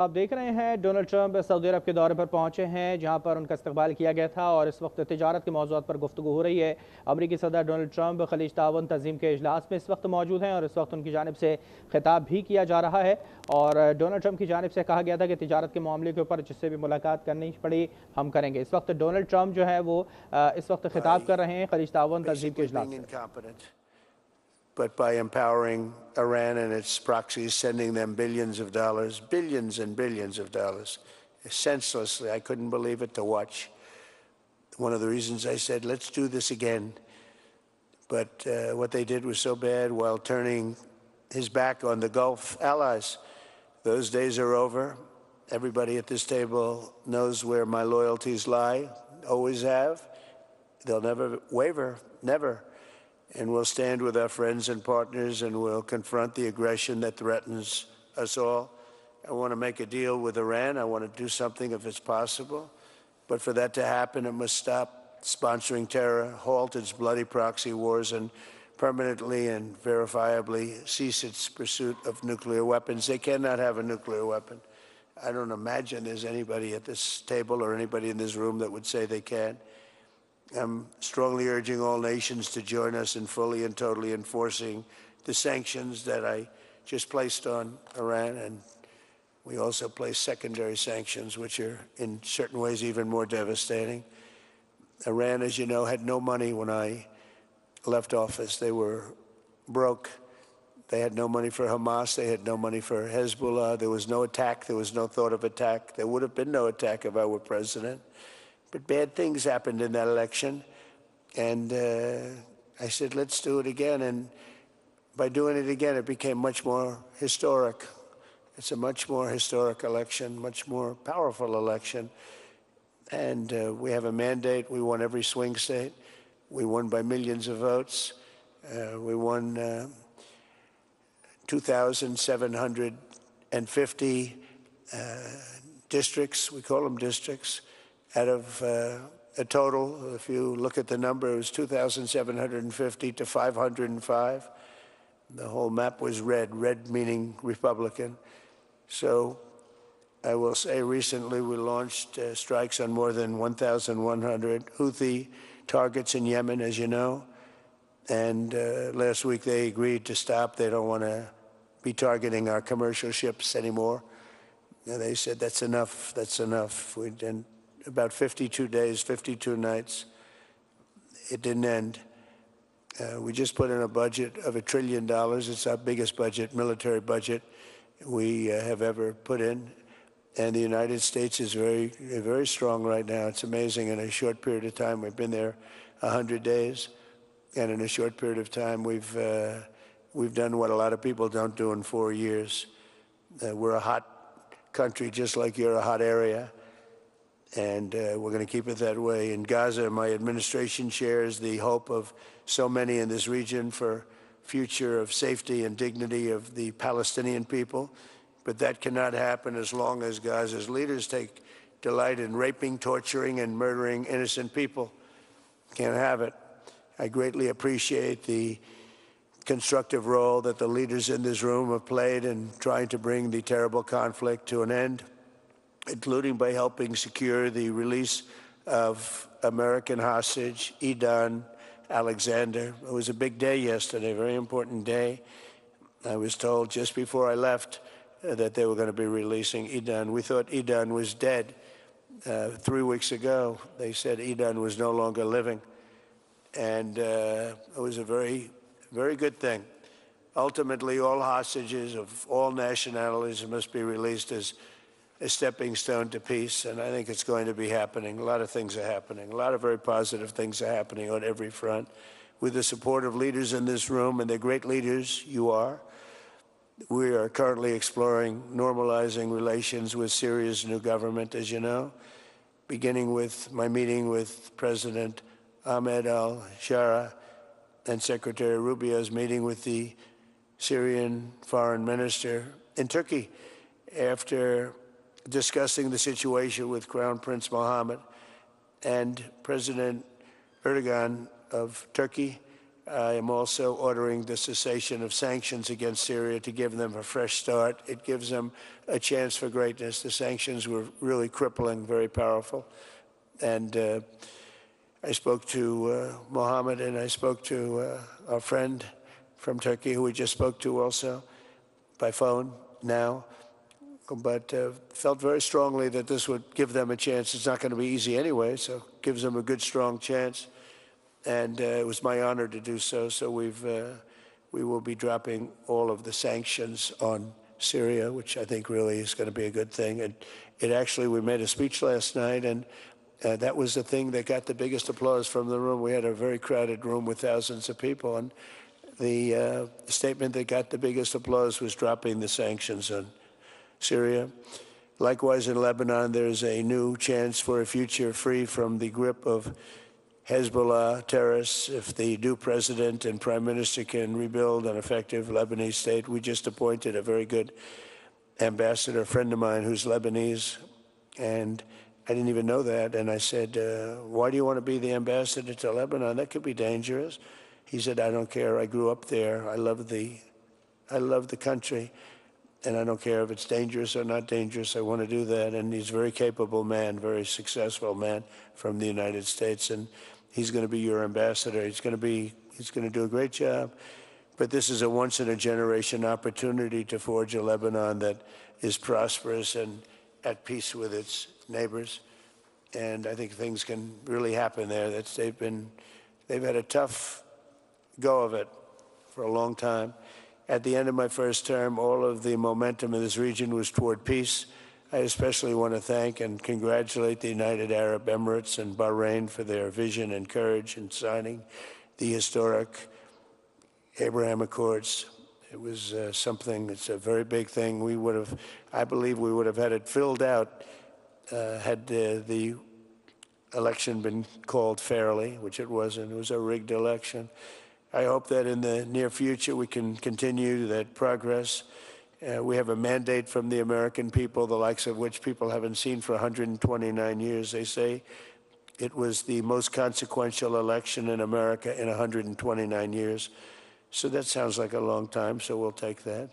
आप देख रहे हैं डोनाल्ड ट्रंप सऊदी अरब के दौरे पर पहुंचे हैं, जहां पर उनका इस्तकबाल किया गया था और इस वक्त तिजारत के मौज़ूआत पर गुफ्तगू हो रही है। अमरीकी सदर डोनाल्ड ट्रंप खलीज ताउन तंजीम के इजलास में इस वक्त मौजूद हैं और इस वक्त उनकी जानिब से खिताब भी किया जा रहा है। और डोनाल्ड ट्रंप की जानिब से कहा गया था कि तिजारत के मामले के ऊपर जिससे भी मुलाकात करनी पड़ी हम करेंगे। इस वक्त डोनाल्ड ट्रंप जो है वो इस वक्त खिताब कर रहे हैं खलीज ताउन तंजीम के इजलास से। But by empowering Iran and its proxies, sending them billions of dollars, billions and billions of dollars, senselessly. I couldn't believe it to watch. One of the reasons I said, let's do this again. But what they did was so bad while turning his back on the Gulf allies. Those days are over. Everybody at this table knows where my loyalties lie, always have. They'll never waver, never. And we'll stand with our friends and partners and we'll confront the aggression that threatens us all. I want to make a deal with Iran. I want to do something if it's possible. But for that to happen, it must stop sponsoring terror, halt its bloody proxy wars, and permanently and verifiably cease its pursuit of nuclear weapons. They cannot have a nuclear weapon. I don't imagine there's anybody at this table or anybody in this room that would say they can. I'm strongly urging all nations to join us in fully and totally enforcing the sanctions that I just placed on Iran, and we also placed secondary sanctions, which are in certain ways even more devastating. Iran, as you know, had no money when I left office. They were broke. They had no money for Hamas. They had no money for Hezbollah. There was no attack. There was no thought of attack. There would have been no attack if I were president. But bad things happened in that election, and I said, let's do it again. And by doing it again, it became much more historic. It's a much more historic election, much more powerful election. And we have a mandate. We won every swing state. We won by millions of votes. We won 2,750 districts. We call them districts. Out of a total, if you look at the number, it was 2,750 to 505. The whole map was red, red meaning Republican. So I will say recently we launched strikes on more than 1,100 Houthi targets in Yemen, as you know. And last week they agreed to stop. They don't want to be targeting our commercial ships anymore. And they said, that's enough, that's enough. We didn't. About 52 days, 52 nights. It didn't end. We just put in a budget of $1 trillion. It's our biggest budget, military budget we have ever put in. And the United States is very, very strong right now. It's amazing. In a short period of time, we've been there 100 days. And in a short period of time, we've done what a lot of people don't do in 4 years. We're a hot country, just like you're a hot area. And we're going to keep it that way. In Gaza, my administration shares the hope of so many in this region for future of safety and dignity of the Palestinian people. But that cannot happen as long as Gaza's leaders take delight in raping, torturing, and murdering innocent people. Can't have it. I greatly appreciate the constructive role that the leaders in this room have played in trying to bring the terrible conflict to an end, including by helping secure the release of American hostage Edan Alexander. It was a big day yesterday, a very important day. I was told just before I left that they were going to be releasing Edan. We thought Edan was dead 3 weeks ago. They said Edan was no longer living. And it was a very, very good thing. Ultimately, all hostages of all nationalities must be released as a stepping stone to peace, and I think it's going to be happening. A lot of things are happening. A lot of very positive things are happening on every front. With the support of leaders in this room, and they're great leaders, you are, we are currently exploring normalizing relations with Syria's new government, as you know, beginning with my meeting with President Ahmed al-Shara and Secretary Rubio's meeting with the Syrian foreign minister in Turkey after discussing the situation with Crown Prince Mohammed and President Erdogan of Turkey. I am also ordering the cessation of sanctions against Syria to give them a fresh start. It gives them a chance for greatness. The sanctions were really crippling, very powerful. And I spoke to Mohammed, and I spoke to our friend from Turkey, who we just spoke to also by phone now, but felt very strongly that this would give them a chance. It's not going to be easy anyway, so it gives them a good, strong chance. And it was my honor to do so. So we will be dropping all of the sanctions on Syria, which I think really is going to be a good thing. And it actually, we made a speech last night, and that was the thing that got the biggest applause from the room. We had a very crowded room with thousands of people, and the statement that got the biggest applause was dropping the sanctions on Syria. Likewise, in Lebanon, there's a new chance for a future free from the grip of Hezbollah terrorists if the new president and prime minister can rebuild an effective Lebanese state. We just appointed a very good ambassador, a friend of mine who's Lebanese, and I didn't even know that. And I said, why do you want to be the ambassador to Lebanon? That could be dangerous. He said, I don't care. I grew up there. I love the country, and I don't care if it's dangerous or not dangerous. I want to do that. And he's a very capable man, very successful man from the United States, and he's going to be your ambassador. He's going to do a great job. But this is a once-in-a-generation opportunity to forge a Lebanon that is prosperous and at peace with its neighbors. And I think things can really happen there. They've had a tough go of it for a long time. At the end of my first term, all of the momentum in this region was toward peace. I especially want to thank and congratulate the United Arab Emirates and Bahrain for their vision and courage in signing the historic Abraham Accords. It was something, it's a very big thing. I believe we would have had it filled out had the election been called fairly, which it wasn't. It was a rigged election. I hope that in the near future we can continue that progress. We have a mandate from the American people, the likes of which people haven't seen for 129 years. They say it was the most consequential election in America in 129 years. So that sounds like a long time, so we'll take that.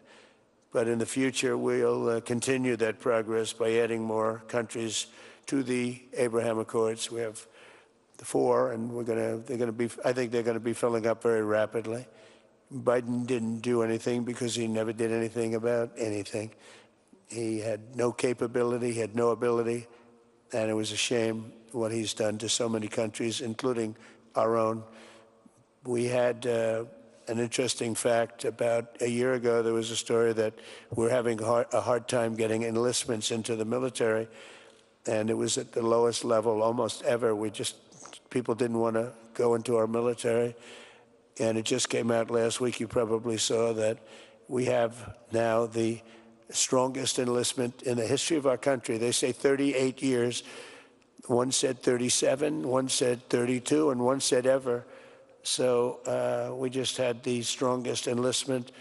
But in the future, we'll continue that progress by adding more countries to the Abraham Accords. We have the 4, and I think they're going to be filling up very rapidly. Biden didn't do anything because he never did anything about anything. He had no capability, he had no ability, and it was a shame what he's done to so many countries, including our own. We had an interesting fact. About a year ago, there was a story that we're having a hard time getting enlistments into the military, and it was at the lowest level almost ever. People didn't want to go into our military. And it just came out last week, you probably saw that we have now the strongest enlistment in the history of our country. They say 38 years. One said 37, one said 32, and one said ever. So we just had the strongest enlistment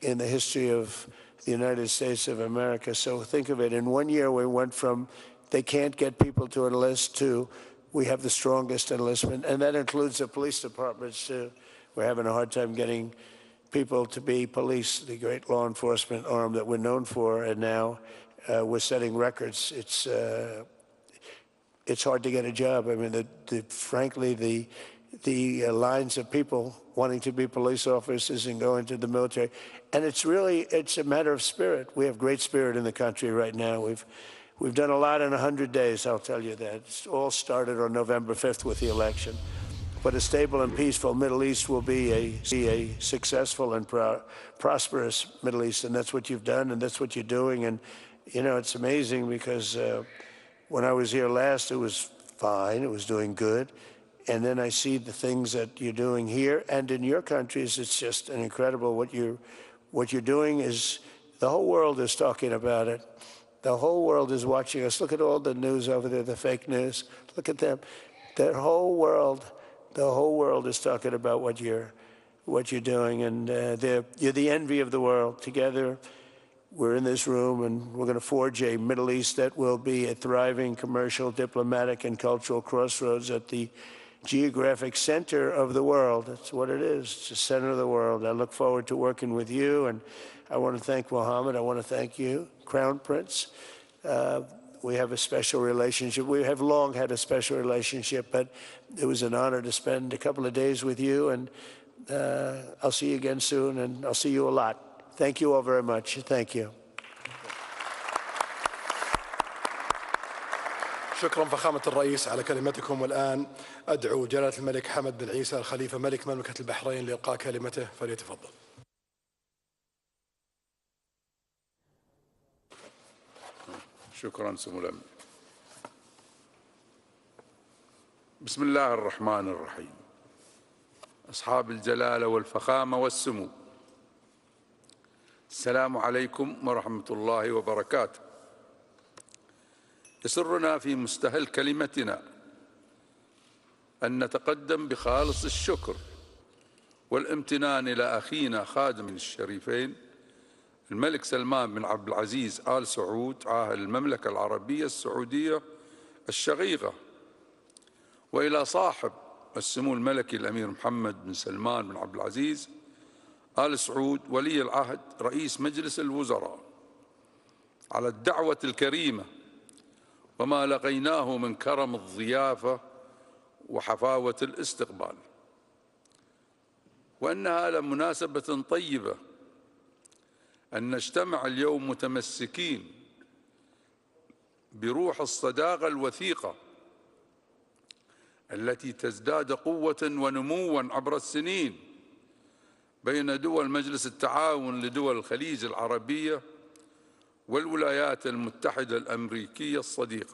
in the history of the United States of America. So think of it. In 1 year, we went from they can't get people to enlist to we have the strongest enlistment. And that includes the police departments, too. We're having a hard time getting people to be police, the great law enforcement arm that we're known for, and now we're setting records. It's hard to get a job. I mean, frankly, the lines of people wanting to be police officers and go into the military, and it's a matter of spirit. We have great spirit in the country right now. We've done a lot in 100 days, I'll tell you that. It's all started on November 5th with the election. But a stable and peaceful Middle East will be a successful and prosperous Middle East, and that's what you've done, and that's what you're doing. And, you know, it's amazing because when I was here last, it was fine, it was doing good. And then I see the things that you're doing here and in your countries. It's just an incredible what you're doing is, the whole world is talking about it. The whole world is watching us. Look at all the news over there, the fake news. Look at them. The whole world is talking about what you're doing, and you're the envy of the world. Together, we're in this room, and we're going to forge a Middle East that will be a thriving commercial, diplomatic, and cultural crossroads at the geographic center of the world. That's what it is. It's the center of the world. I look forward to working with you, and I want to thank Mohammed. I want to thank you, Crown Prince. We have a special relationship. We have long had a special relationship, but it was an honor to spend a couple of days with you, and I'll see you again soon, and I'll see you a lot. Thank you all very much. Thank you. شكرا فخامة الرئيس على كلمتكم. والآن أدعو جلالة الملك حمد بن عيسى الخليفة ملك مملكة البحرين لإلقاء كلمته، فليتفضل. شكرا سمو الأمير. بسم الله الرحمن الرحيم. أصحاب الجلالة والفخامة والسمو، السلام عليكم ورحمة الله وبركاته. يسرنا في مستهل كلمتنا أن نتقدم بخالص الشكر والامتنان إلى أخينا خادم الشريفين الملك سلمان بن عبد العزيز آل سعود عاهل المملكة العربية السعودية الشقيقة، وإلى صاحب السمو الملكي الأمير محمد بن سلمان بن عبد العزيز آل سعود ولي العهد رئيس مجلس الوزراء على الدعوة الكريمة وما لقيناه من كرم الضيافة وحفاوة الاستقبال، وأنها لمناسبة طيبة أن نجتمع اليوم متمسكين بروح الصداقة الوثيقة التي تزداد قوة ونموا عبر السنين بين دول مجلس التعاون لدول الخليج العربية والولايات المتحدة الأمريكية الصديقة.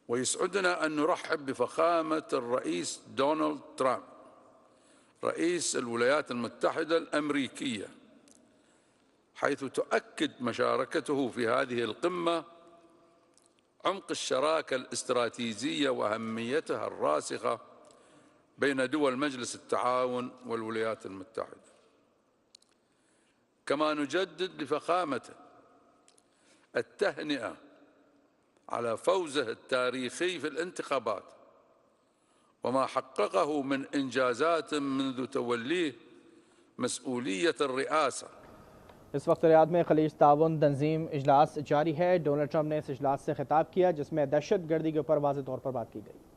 ويسعدنا أن نرحب بفخامة الرئيس دونالد ترامب رئيس الولايات المتحدة الأمريكية، حيث تؤكد مشاركته في هذه القمة عمق الشراكة الاستراتيجية وأهميتها الراسخة بين دول مجلس التعاون والولايات المتحدة. كما نجدد لفخامته التهنئة على فوزه التاريخي في الانتخابات وما حققه من إنجازات منذ توليه مسؤولية الرئاسة. इस वक्त Riyadh में खलीज ताउन तंजीम इजलास जारी है। Donald Trump ने इस इजलास से खिताब किया जिसमें दहशत गर्दी के ऊपर वाज़ेह तौर पर बात की गई।